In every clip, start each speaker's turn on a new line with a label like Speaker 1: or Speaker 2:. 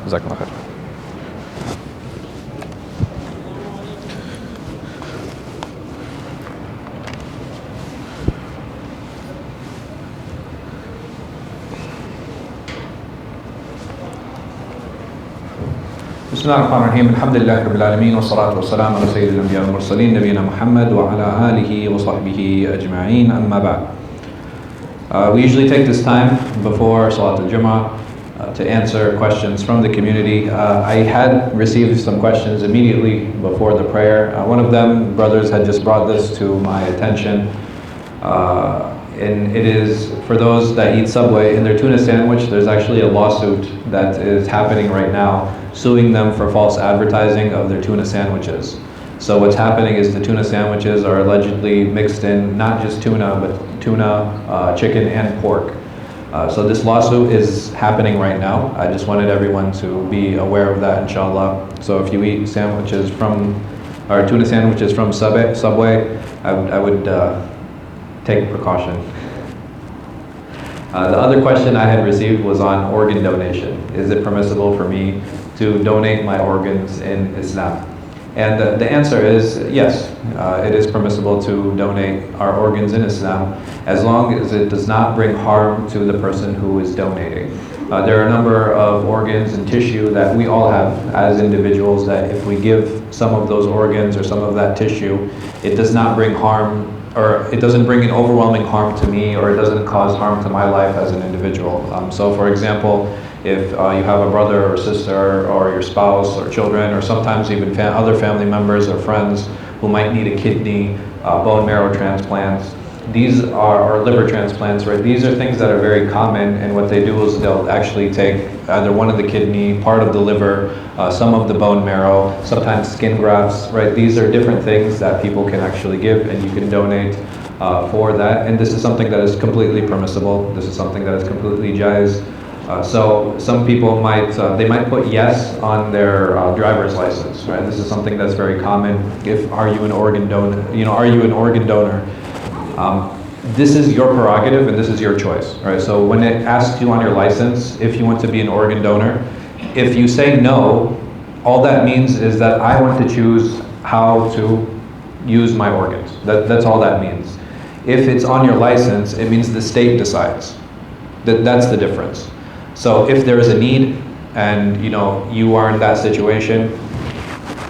Speaker 1: جزاكم الله خير. بسم الله الرحمن الرحيم. الحمد لله رب العالمين والصلاة والسلام على سيد الأنبياء والمرسلين نبينا محمد وعلى آله وصحبه أجمعين. أما بعد. We usually take this time before Salat al-Jum'ah to answer questions from the community. I had received some questions immediately before the prayer. One of them, brothers had just brought this to my attention. And it is for those that eat Subway in their tuna sandwich. There's actually a lawsuit that is happening right now, suing them for false advertising of their tuna sandwiches. So what's happening is the tuna sandwiches are allegedly mixed in not just tuna, but tuna, chicken, and pork. So this lawsuit is happening right now. I just wanted everyone to be aware of that, inshallah. So if you eat sandwiches or tuna sandwiches from Subway, I would take precaution. The other question I had received was on organ donation. Is it permissible for me to donate my organs in Islam? And the answer is yes, it is permissible to donate our organs in Islam as long as it does not bring harm to the person who is donating. There are a number of organs and tissue that we all have as individuals that if we give some of those organs or some of that tissue, it does not bring harm, or it doesn't bring an overwhelming harm to me, or it doesn't cause harm to my life as an individual. So for example, if you have a brother or sister or your spouse or children, or sometimes even other family members or friends who might need a kidney, bone marrow transplants, these are, or liver transplants, right? These are things that are very common, and what they do is they'll actually take either one of the kidney, part of the liver, some of the bone marrow, sometimes skin grafts, right? These are different things that people can actually give, and you can donate for that. And this is something that is completely permissible. This is something that is completely jaiz. So some people might put yes on their driver's license, right? This is something that's very common. Are you an organ donor? Are you an organ donor? This is your prerogative and this is your choice, right? So when it asks you on your license if you want to be an organ donor, if you say no, all that means is that I want to choose how to use my organs. That's all that means. If it's on your license, it means the state decides. That's the difference. So if there is a need and you are in that situation,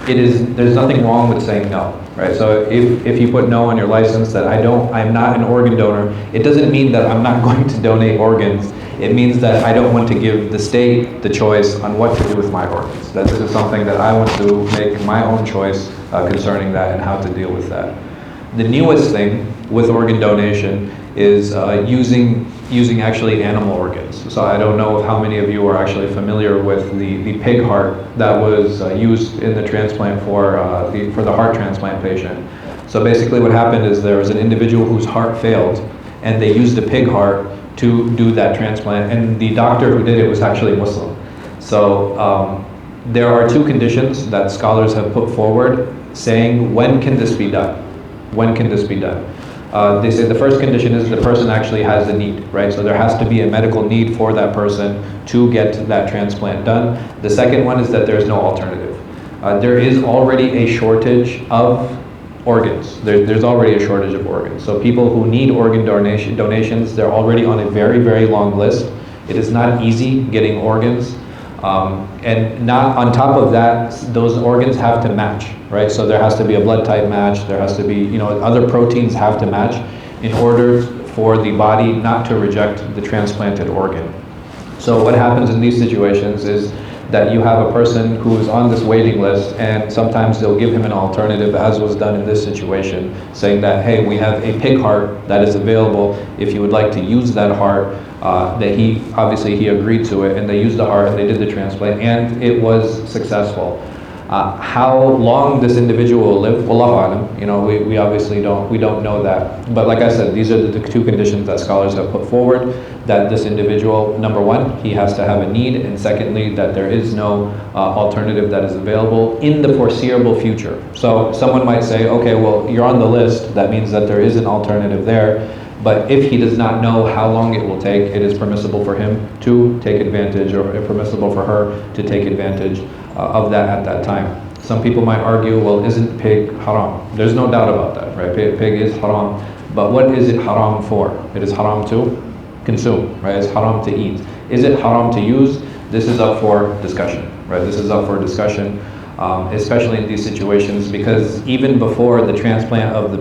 Speaker 1: there's nothing wrong with saying no, right? So if you put no on your license that I'm not an organ donor, it doesn't mean that I'm not going to donate organs. It means that I don't want to give the state the choice on what to do with my organs. That this is something that I want to make my own choice concerning that and how to deal with that. The newest thing with organ donation is using actually animal organs. So I don't know how many of you are actually familiar with the pig heart that was used in the transplant for the heart transplant patient. So basically what happened is there was an individual whose heart failed, and they used a pig heart to do that transplant, and the doctor who did it was actually Muslim. So there are two conditions that scholars have put forward saying, when can this be done? When can this be done? They say the first condition is the person actually has a need, right? So there has to be a medical need for that person to get that transplant done. The second one is that there's no alternative. There is already a shortage of organs. There's already a shortage of organs. So people who need organ donations, they're already on a very, very long list. It is not easy getting organs. And not on top of that, those organs have to match, right? So there has to be a blood type match, there has to be, other proteins have to match in order for the body not to reject the transplanted organ. So what happens in these situations is that you have a person who is on this waiting list, and sometimes they'll give him an alternative, as was done in this situation, saying that, hey, we have a pig heart that is available. If you would like to use that heart, that he agreed to it, and they used the heart and they did the transplant, and it was successful. How long this individual will live, wallahu alam, you know, we obviously don't know that. But like I said, these are the two conditions that scholars have put forward, that this individual, number one, he has to have a need, and secondly, that there is no alternative that is available in the foreseeable future. So someone might say, okay, well, you're on the list, that means that there is an alternative there. But if he does not know how long it will take, it is permissible for him to take advantage, or permissible for her to take advantage of that at that time. Some people might argue, well, isn't pig haram? There's no doubt about that, right? Pig is haram, but what is it haram for? It is haram to consume, right? It's haram to eat. Is it haram to use? This is up for discussion, right? This is up for discussion. Especially in these situations, because even before the transplant of the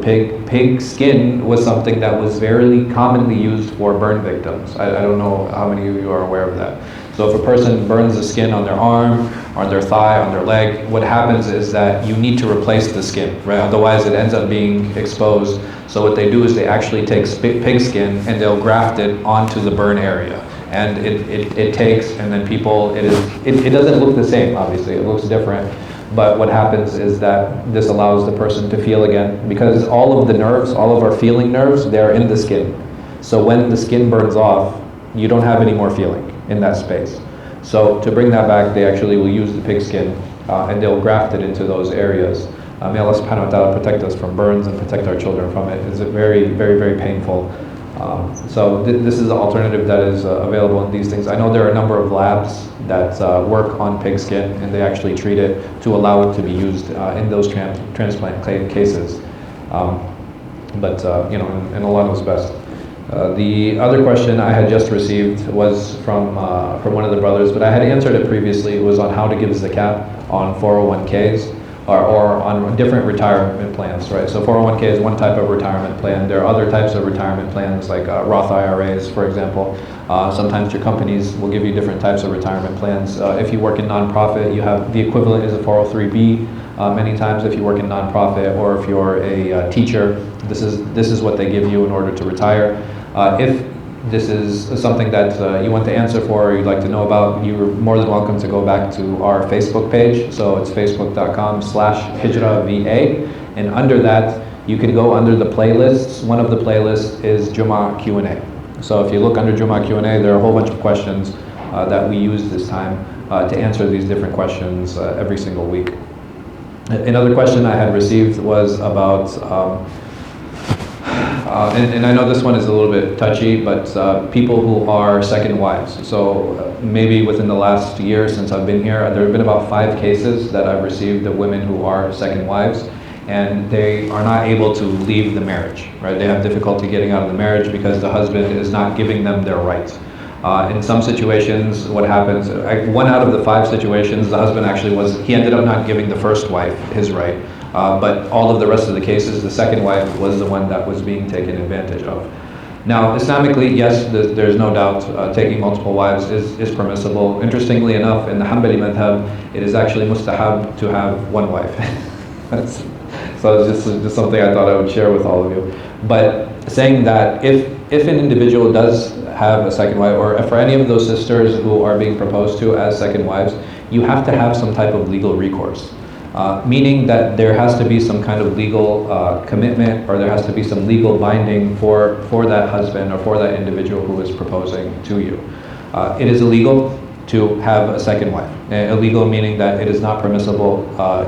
Speaker 1: pig skin was something that was very commonly used for burn victims. I don't know how many of you are aware of that. So if a person burns the skin on their arm, on their thigh, on their leg, what happens is that you need to replace the skin, right? Otherwise it ends up being exposed. So what they do is they actually take pig skin and they'll graft it onto the burn area. And it takes, and then people, it doesn't look the same, obviously, it looks different. But what happens is that this allows the person to feel again, because all of the nerves, all of our feeling nerves, they're in the skin. So when the skin burns off, you don't have any more feeling in that space. So to bring that back, they actually will use the pig skin and they'll graft it into those areas. May Allah subhanahu wa ta'ala protect us from burns and protect our children from it. It's very, very, very painful. So this is an alternative that is available in these things. I know there are a number of labs that work on pig skin, and they actually treat it to allow it to be used in those transplant cases. But you know, and Allah knows best. The other question I had just received was from one of the brothers, but I had answered it previously. It was on how to give zakat on 401ks. Or on different retirement plans, right? So 401k is one type of retirement plan. There are other types of retirement plans, like Roth IRAs, for example. Sometimes your companies will give you different types of retirement plans. If you work in nonprofit, you have the equivalent is a 403b. Many times, if you work in nonprofit, or if you're a teacher, this is what they give you in order to retire. If this is something that you want to answer for, or you'd like to know about, you're more than welcome to go back to our Facebook page. So it's facebook.com/hijrahva, and under that you can go under the playlists. One of the playlists is Jummah Q&A. So if you look under Jummah Q&A, there are a whole bunch of questions that we use this time to answer these different questions every single week. Another question I had received was about and I know this one is a little bit touchy, but people who are second wives. So maybe within the last year since I've been here, there have been about 5 cases that I've received of women who are second wives, and they are not able to leave the marriage, right? They have difficulty getting out of the marriage because the husband is not giving them their rights. In some situations, what happens, 1 out of the 5 situations, the husband actually he ended up not giving the first wife his right. But all of the rest of the cases, the second wife was the one that was being taken advantage of. Now, Islamically, yes, there's no doubt taking multiple wives is permissible. Interestingly enough, in the Hanbali madhab, it is actually mustahab to have 1 wife. So it's just something I thought I would share with all of you. But saying that if an individual does have a second wife, or for any of those sisters who are being proposed to as second wives, you have to have some type of legal recourse. Meaning that there has to be some kind of legal commitment, or there has to be some legal binding for that husband or for that individual who is proposing to you. It is illegal to have a second wife. Illegal meaning that it is not permissible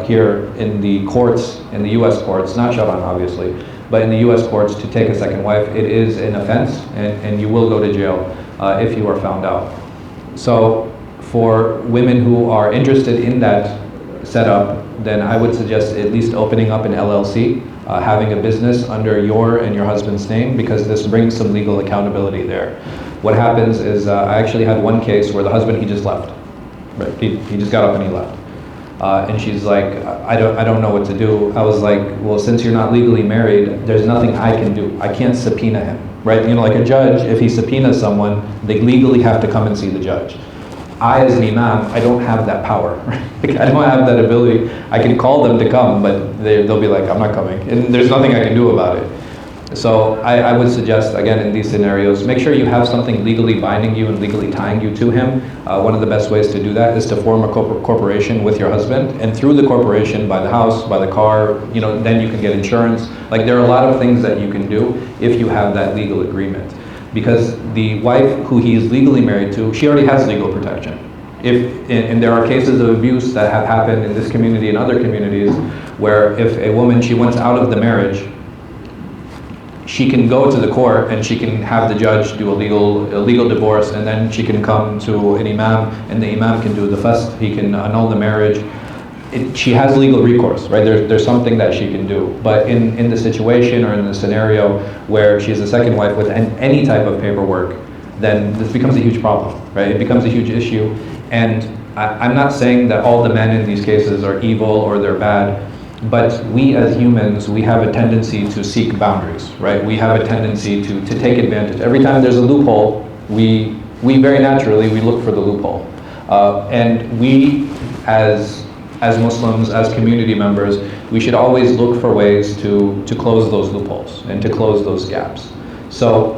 Speaker 1: here in the courts, in the U.S. courts, not Shaban obviously, but in the U.S. courts to take a second wife. It is an offense, and you will go to jail if you are found out. So for women who are interested in that setup, then I would suggest at least opening up an LLC, having a business under your and your husband's name, because this brings some legal accountability there. What happens is, I actually had one case where the husband, he just left. Right? He just got up and he left. And she's like, I don't know what to do. I was like, well, since you're not legally married, there's nothing I can do. I can't subpoena him, right? You know, like a judge, if he subpoenas someone, they legally have to come and see the judge. I, as an imam, I don't have that power. Like, I don't have that ability. I can call them to come, but they'll be like, I'm not coming. And there's nothing I can do about it. So I would suggest, again, in these scenarios, make sure you have something legally binding you and legally tying you to him. One of the best ways to do that is to form a corporation with your husband, and through the corporation, buy the house, buy the car, then you can get insurance. Like, there are a lot of things that you can do if you have that legal agreement. Because the wife who he is legally married to, she already has legal protection. And there are cases of abuse that have happened in this community and other communities where if a woman, she wants out of the marriage, she can go to the court and she can have the judge do a legal divorce, and then she can come to an imam, and the imam can do the fasq, he can annul the marriage. She has legal recourse, right? There's something that she can do. But in the situation or in the scenario where she's a second wife with any type of paperwork, then this becomes a huge problem, right? It becomes a huge issue. And I'm not saying that all the men in these cases are evil or they're bad, but we as humans, we have a tendency to seek boundaries, right? We have a tendency to take advantage. Every time there's a loophole, we very naturally, we look for the loophole. And we as Muslims, as community members, we should always look for ways to close those loopholes and to close those gaps. So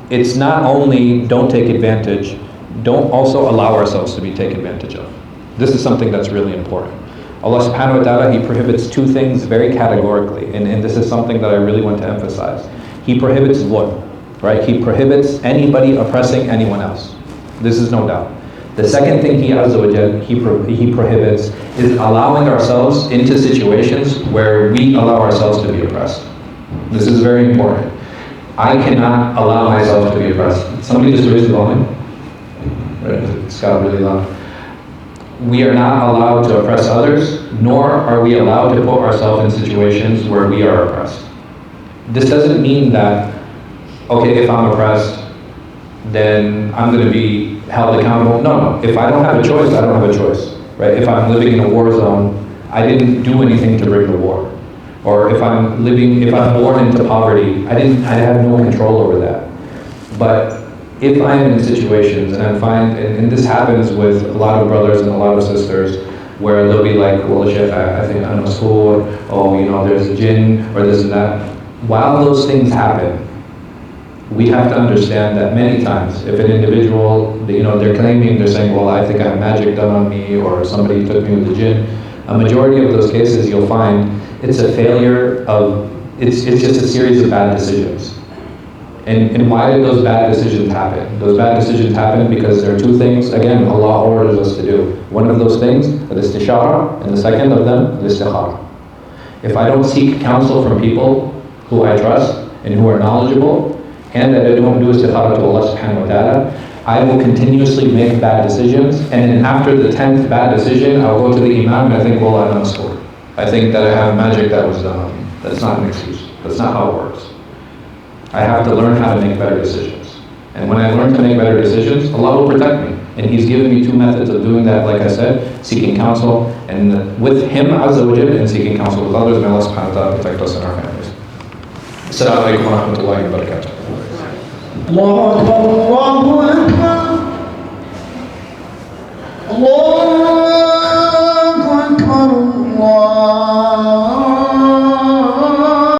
Speaker 1: it's not only don't take advantage, don't also allow ourselves to be taken advantage of. This is something that's really important. Allah subhanahu wa ta'ala, He prohibits two things very categorically, and this is something that I really want to emphasize. He prohibits zulm, right? He prohibits anybody oppressing anyone else. This is no doubt. The second thing He Azza wa Jal, he prohibits is allowing ourselves into situations where we allow ourselves to be oppressed. This is very important. I cannot allow myself to be oppressed. Somebody just raised the volume. Right, it's got really loud. We are not allowed to oppress others, nor are we allowed to put ourselves in situations where we are oppressed. This doesn't mean that, okay, if I'm oppressed, then I'm going to be held accountable. No. If I don't have a choice, I don't have a choice. Right? If I'm living in a war zone, I didn't do anything to bring the war. Or if I'm born into poverty, I have no control over that. But if I'm in situations and I'm fine, and this happens with a lot of brothers and a lot of sisters, where they'll be like, well, Sheikh, I think I'm Mas'hoor, there's a jinn, or this and that. While those things happen, we have to understand that many times, if an individual, they're saying, well, I think I have magic done on me, or somebody took me with the jinn, a majority of those cases you'll find it's a failure of, it's just a series of bad decisions. And why did those bad decisions happen? Those bad decisions happen because there are two things, again, Allah orders us to do. One of those things, al-istishara, and the second of them, al-istikhara. If I don't seek counsel from people who I trust and who are knowledgeable, and that I don't do istikhara to Allah subhanahu wa ta'ala, I will continuously make bad decisions, and then after the 10th bad decision, I'll go to the imam and I think, well, I'm not sure. I think that I have magic that was done on me. That's not an excuse. That's not how it works. I have to learn how to make better decisions. And when I learn to make better decisions, Allah will protect me. And He's given me two methods of doing that, like I said, seeking counsel and with Him, Azza wa Jal, and seeking counsel with others. May Allah subhanahu wa ta'ala protect us and our families. Assalamu alaikum wa rahmatullahi wa barakatuh.
Speaker 2: Allahu Akbar, Allahu Akbar, Allahu Akbar, Allah.